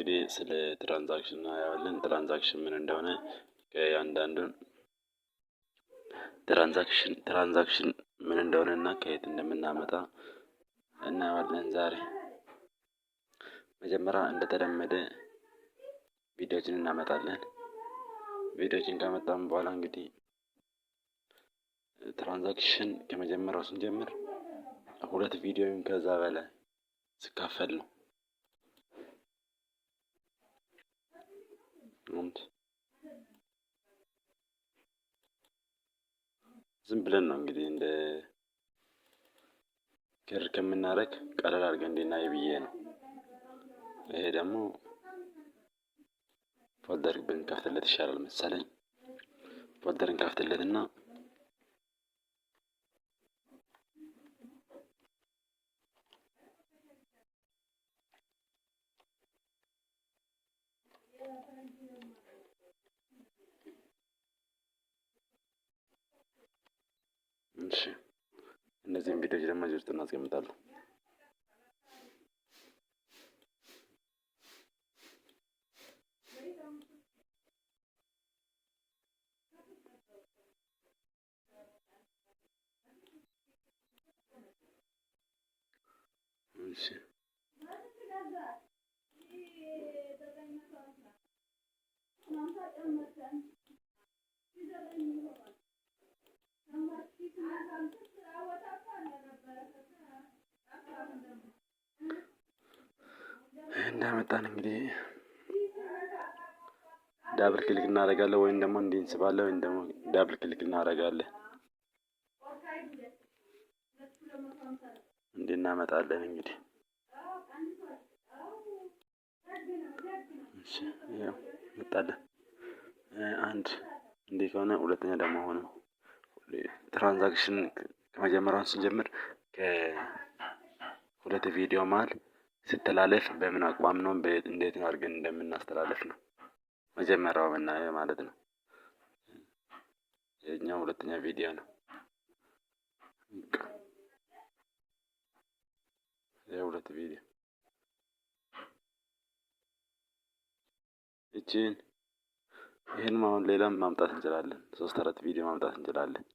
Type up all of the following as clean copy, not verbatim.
እንግዲህ ስለ ትራንዛክሽን እናያለን። ትራንዛክሽን ምን እንደሆነ ከእያንዳንዱን ትራንዛክሽን ምን እንደሆነና ከየት እንደምናመጣ እናያለን። ዛሬ መጀመሪያ እንደተለመደ ቪዲዮዎችን እናመጣለን። ቪዲዮዎችን ካመጣን በኋላ እንግዲህ ትራንዛክሽን ከመጀመሪያው ስንጀምር ሁለት ቪዲዮውን ከዛ በላይ ሲካፈል ነው። ዝም ብለን ነው እንግዲህ እንደ ክር ከምናደርግ ቀለል አድርገን እንድናይ ብዬ ነው። ይሄ ደግሞ ፎልደር ብንከፍትለት ይሻላል መሰለኝ። ፎልደር እንከፍትለትና እሺ እነዚህን ቪዲዮዎች ደግሞ እዚህ ውስጥ እናስቀምጣለን። እሺ እንዳመጣን እንግዲህ ዳብል ክሊክ እናደርጋለን ወይም ደግሞ እንዲህ እንስባለን ወይም ደግሞ ዳብል ክሊክ እናደርጋለን። እንዲህ እናመጣለን እንግዲህ እሺ ያው መጣለን። አንድ እንዲህ ከሆነ ሁለተኛ ደግሞ አሁንም ትራንዛክሽን ከመጀመሪያው ስንጀምር ከሁለት ቪዲዮ መሃል ሲተላለፍ በምን አቋም ነው እንዴት አድርገን እንደምናስተላልፍ ነው መጀመሪያው የምናየው ማለት ነው። ይሄኛው ሁለተኛ ቪዲዮ ነው። የሁለት ቪዲዮ ይሄን አሁን ሌላም ማምጣት እንችላለን። 3-4 ቪዲዮ ማምጣት እንችላለን።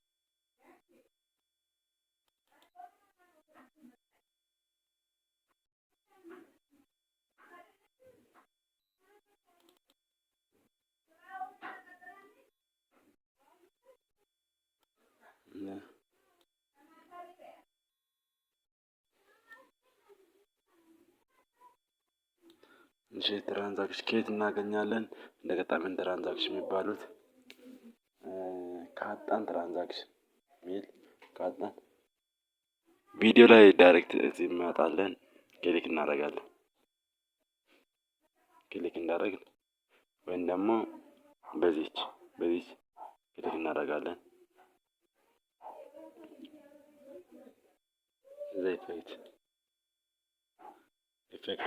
እሺ ትራንዛክሽን ከየት እናገኛለን? እንደገጣሚን ትራንዛክሽን የሚባሉት ካጣን ትራንዛክሽን ሚል ካጣን ቪዲዮ ላይ ዳይሬክት እዚህ እንመጣለን። ክሊክ እናደርጋለን። ክሊክ እንዳደረግን ወይም ደግሞ በዚች ክሊክ እናደርጋለን። ኢፌክት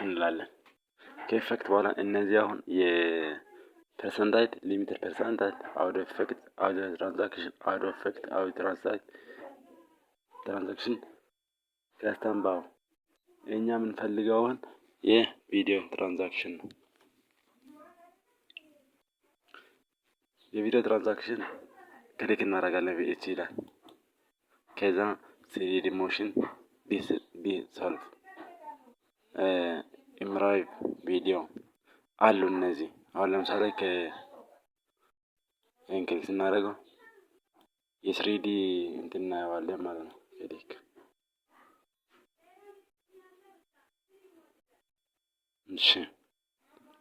እንላለን። ከኢፌክት በኋላ እነዚህ አሁን የፐርሰንታይል ሊሚትድ ፐርሰንታይል አውድ ኢፌክት አውድ ትራንዛክሽን አውድ ኢፌክት አውድ ትራንዛክሽን ከስተምባው እኛ የምንፈልገውን የቪዲዮ ትራንዛክሽን ነው። የቪዲዮ ትራንዛክሽን ክሊክ እናደርጋለን። ቪኤች ይላል። ከዛ ስሪዲ ሞሽን ዲሶልቭ ኢምራይቭ ቪዲዮ አሉ። እነዚህ አሁን ለምሳሌ ክሊክ ስናደርገው የስሪዲ እንትን እናየዋለን ማለት ነው። ክሊክ እሺ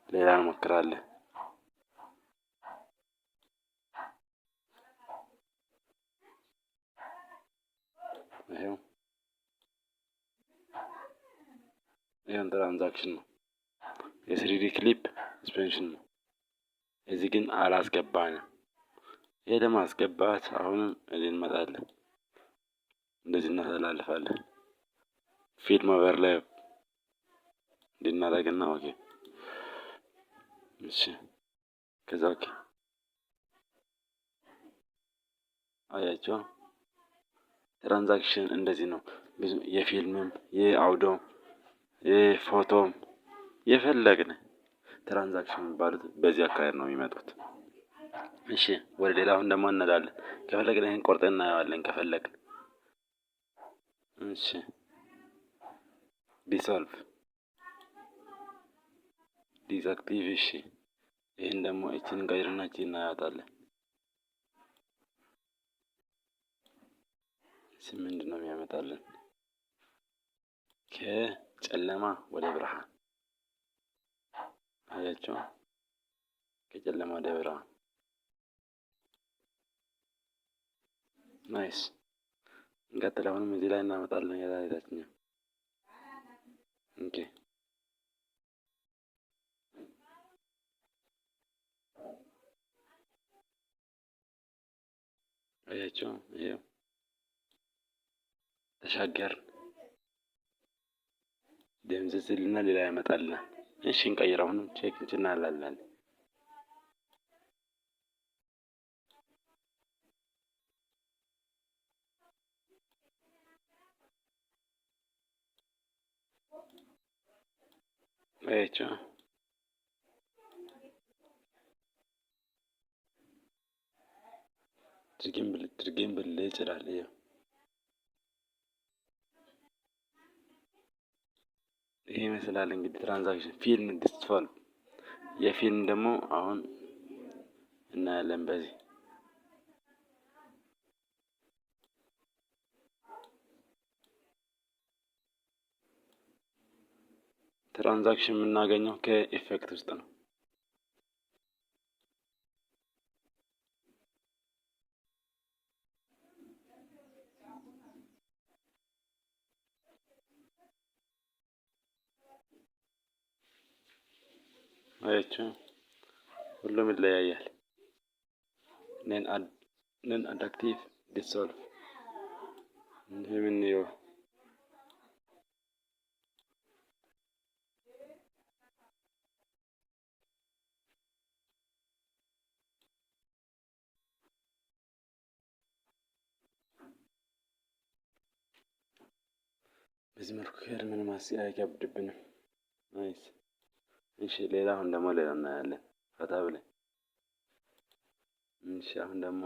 ሌላ እንሞክራለን። ይሄው ትራንዛክሽን ነው። የስሪዲ ክሊፕ ሰስፔንሽን ነው። እዚህ ግን አላስገባንም። ይሄ ደግሞ አስገባት። አሁንም እዚህ እንመጣለን። እንደዚህ እናስተላልፋለን። ፊልም ኦቨርላይ እንድናደርግና ኦኬ እሺ ከዛ ኦኬ አያቸው። ትራንዛክሽን እንደዚህ ነው። ብዙ የፊልምም የአውዶ የፎቶም የፈለግን ትራንዛክሽን የሚባሉት በዚህ አካሄድ ነው የሚመጡት። እሺ ወደ ሌላ አሁን ደግሞ እንሄዳለን። ከፈለግን ይሄን ቆርጠን እናየዋለን ከፈለግን። እሺ ዲሶልቭ ዲስአክቲቭ። እሺ ይሄን ደግሞ እቺን እንቀይርና እቺን እናያታለን። እሺ ምንድነው የሚያመጣልን? ከጨለማ ወደ ብርሃን። አያችሁ፣ ከጨለማ ወደ ብርሃን። ናይስ። እንቀጥል። አሁንም እዚህ ላይ እናመጣለን የታችኛው። ኦኬ አያችሁ፣ ይሄው ተሻገርን። ደምዝዝልና ሌላ ያመጣልናል። እሺ እንቀይር። አሁንም ቼክ እንችላለን። አያችሁ፣ ድርጊም ብል ይችላል። ይሄው ይሄ ይመስላል እንግዲህ ትራንዛክሽን ፊልም ዲስቶልቭ። የፊልም ደግሞ አሁን እናያለን። በዚህ ትራንዛክሽን የምናገኘው ከኢፌክት ውስጥ ነው። አያችሁ፣ ሁሉም ይለያያል። ነን አዳክቲቭ ዲሶልቭ እንደምንየው በዚህ መልኩ ከሄድን ማስያ አይከብድብንም። ናይስ። እሺ ሌላ አሁን ደግሞ ሌላ እናያለን ፈታ ብለን። እሺ አሁን ደግሞ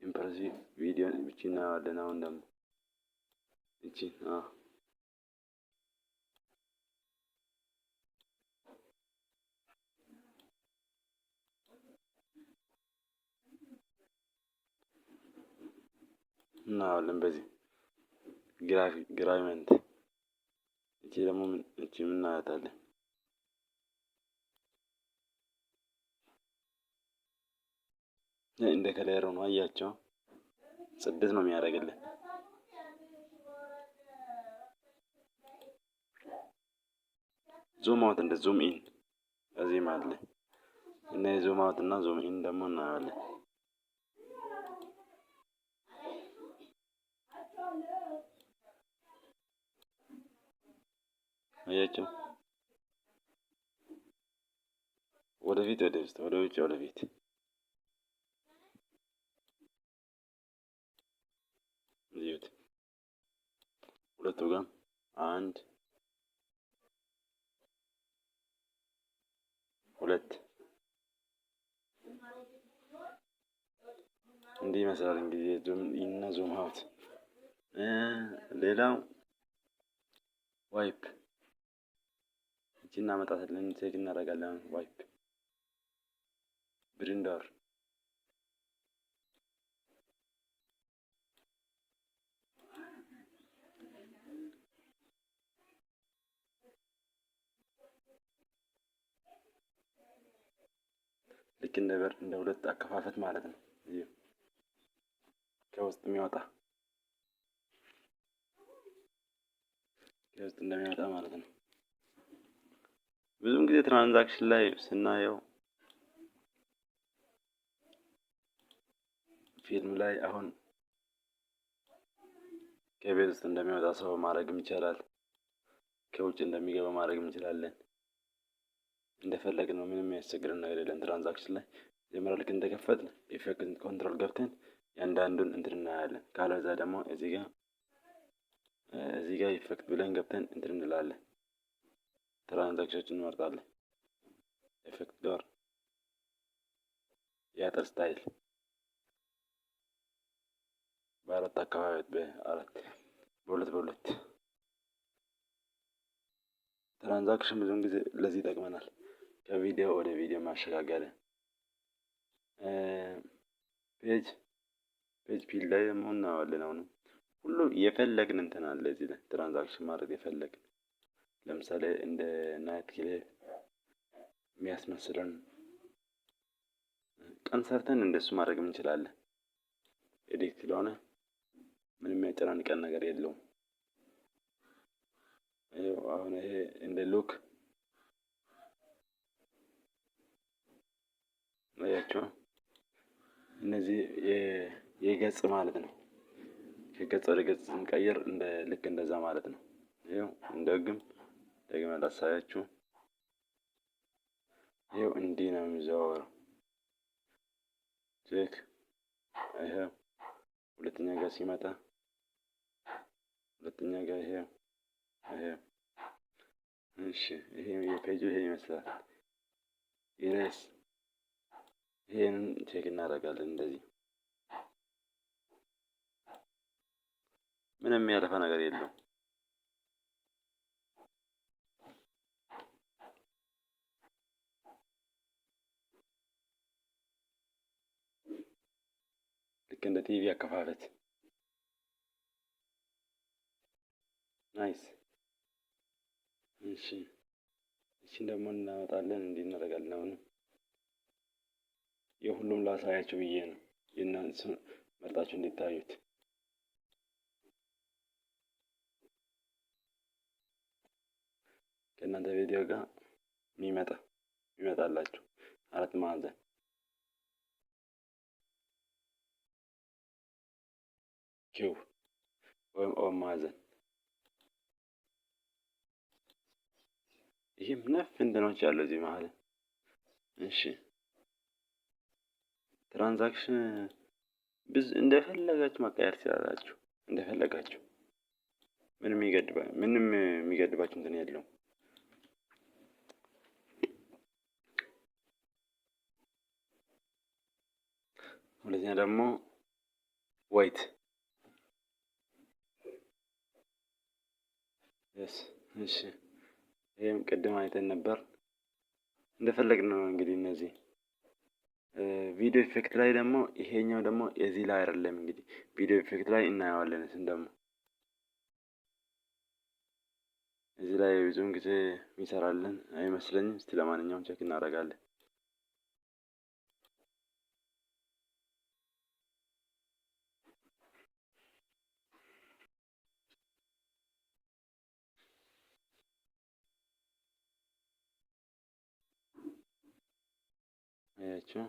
ኢምፕሬሲቭ ቪዲዮ ብቻ እናያለን። አሁን ደግሞ እቺ እናያለን በዚህ ግራቪመንት። እቺ ደግሞ እቺ ምን እናያታለን? እንደ ከለር ነው። አያቸው፣ ጽድት ነው የሚያደርግልን። ዙም አውት እንደ ዙም ኢን እዚህ ማለት ነው። እና ዙም አውት እና ዙም ኢን ደግሞ እናያለን። አያቸው፣ ወደፊት ወደ ውስጥ፣ ወደ ውጭ፣ ወደፊት። እዩት፣ ሁለቱ ጋር አንድ ሁለት እንዲህ ይመስላል እንግዲህ ዙም ኢን እና ዙም አውት። ሌላው ዋይፕ እቺ እናመጣታለን፣ ቼክ እናደርጋለን። ዋይፕ ብሪንደር ልክ እንደ ሁለት አከፋፈት ማለት ነው። ከውስጥ የሚወጣ ከውስጥ እንደሚወጣ ማለት ነው። ብዙውን ጊዜ ትራንዛክሽን ላይ ስናየው ፊልም ላይ አሁን ከቤት ውስጥ እንደሚወጣ ሰው ማድረግም ይቻላል። ከውጭ እንደሚገባ ማድረግም እንችላለን። እንደፈለግን ነው። ምንም የሚያስቸግረን ነገር የለም። ትራንዛክሽን ላይ መጀመሪያ ልክ እንደከፈትን ኢፌክት ኮንትሮል ገብተን ያንዳንዱን እንትን እናያለን። ካለዛ ደግሞ እዚህ ጋር ኢፌክት ብለን ገብተን እንትን እንላለን። ትራንዛክሽኖችን እንመርጣለን። ኢፌክት ዶር፣ የአጥር ስታይል በአራት አካባቢ በሁለት ትራንዛክሽን ብዙውን ጊዜ ለዚህ ይጠቅመናል። ከቪዲዮ ወደ ቪዲዮ ማሸጋገር። ፔጅ ፊልድ ላይ ደግሞ እናየዋለን። አሁንም ሁሉ የፈለግን እንትን አለ እዚህ ላይ ትራንዛክሽን ማድረግ የፈለግን ለምሳሌ እንደ ናይት ክሊፕ የሚያስመስለን ቀን ሰርተን እንደሱ ማድረግ እንችላለን። ኤዲት ስለሆነ ምንም የሚያጨናንቀን ነገር የለውም። አሁን ይሄ እንደ ሉክ አያችሁ፣ እነዚህ የገጽ ማለት ነው። ከገጽ ወደ ገጽ ስንቀይር ልክ እንደዛ ማለት ነው። ይኸው ደግመን ላሳያችሁ። ይኸው እንዲህ ነው የሚዘዋወረው። ቼክ ይኸው ሁለተኛ ጋር ሲመጣ ሁለተኛ ጋር ይኸው እሺ፣ ይሄ የፔጁ ይሄ ይመስላል። ኢሬስ ይሄን ቼክ እናደርጋለን። እንደዚህ ምንም ያለፈ ነገር የለውም። ልክ እንደ ቲቪ አከፋፈት ናይስ። እሺ፣ እቺን ደግሞ እናመጣለን። እንዲህ እናደርጋለን። አሁን የሁሉም ላሳያችሁ ብዬ ነው የእናንተ መርጣችሁ እንዲታዩት። ከእናንተ ቪዲዮ ጋር ይመጣላችሁ አራት ማዕዘን ኪዩብ ወይም ኦ ማዕዘን። ይህም ነፍ እንትኖች ያለው እዚህ መሀል። እሺ፣ ትራንዛክሽን እንደፈለጋችሁ ማቀየር ትችላላችሁ። እንደፈለጋችሁ ምንም የሚገድባችሁ እንትን የለውም። ሁለተኛ ደግሞ ዋይት እሺ፣ ይሄም ቅድም አይተን ነበር። እንደፈለግን ነው እንግዲህ እነዚህ ቪዲዮ ኢፌክት ላይ ደግሞ ይሄኛው ደግሞ የዚህ ላይ አይደለም። እንግዲህ ቪዲዮ ኢፌክት ላይ እናየዋለን። እሱን ደግሞ እዚህ ላይ ብዙውን ጊዜ የሚሰራልን አይመስለኝም። እስቲ ለማንኛውም ቼክ እናደርጋለን። አያችሁ፣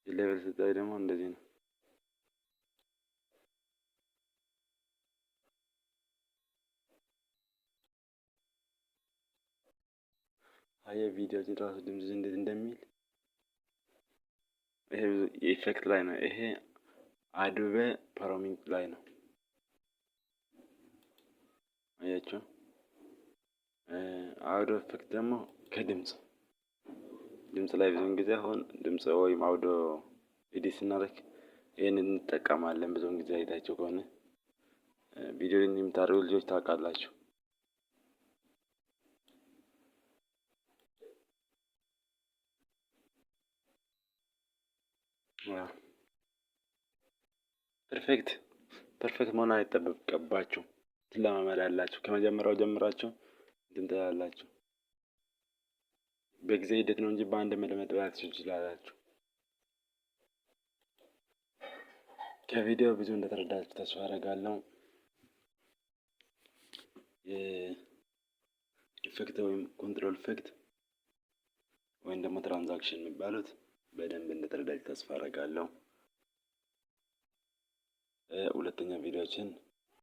ሌቨል ስታይ ደግሞ እንደዚህ ነው። አየ ቪዲዮ ራሱ ድምጽ እንዴት እንደሚል ይሄ ኢፌክት ላይ ነው። ይሄ አዶቤ ፕሪሚየር ላይ ነው። አያችሁ፣ አውዲዮ ኢፌክት ደግሞ ከድምጽ ላይ ብዙውን ጊዜ አሁን ድምጽ ወይም አውዲዮ ኤዲት ስናደርግ ይሄንን እንጠቀማለን። ብዙውን ጊዜ አይታችሁ ከሆነ ቪዲዮ የምታደርጉ ልጆች ታውቃላችሁ። ፐርፌክት መሆን አይጠበቅባችሁም። ትለማመዳላችሁ። ከመጀመሪያው ጀምራችሁ እንትን ትላላችሁ። በጊዜ ሂደት ነው እንጂ በአንድ መልመድ ትችላላችሁ። ከቪዲዮ ብዙ እንደተረዳችሁ ተስፋ አደርጋለሁ። የኢፌክት ወይም ኮንትሮል ኢፌክት ወይም ደግሞ ትራንዛክሽን የሚባሉት በደንብ እንደተረዳችሁ ተስፋ አደርጋለሁ። ሁለተኛ ቪዲዮችን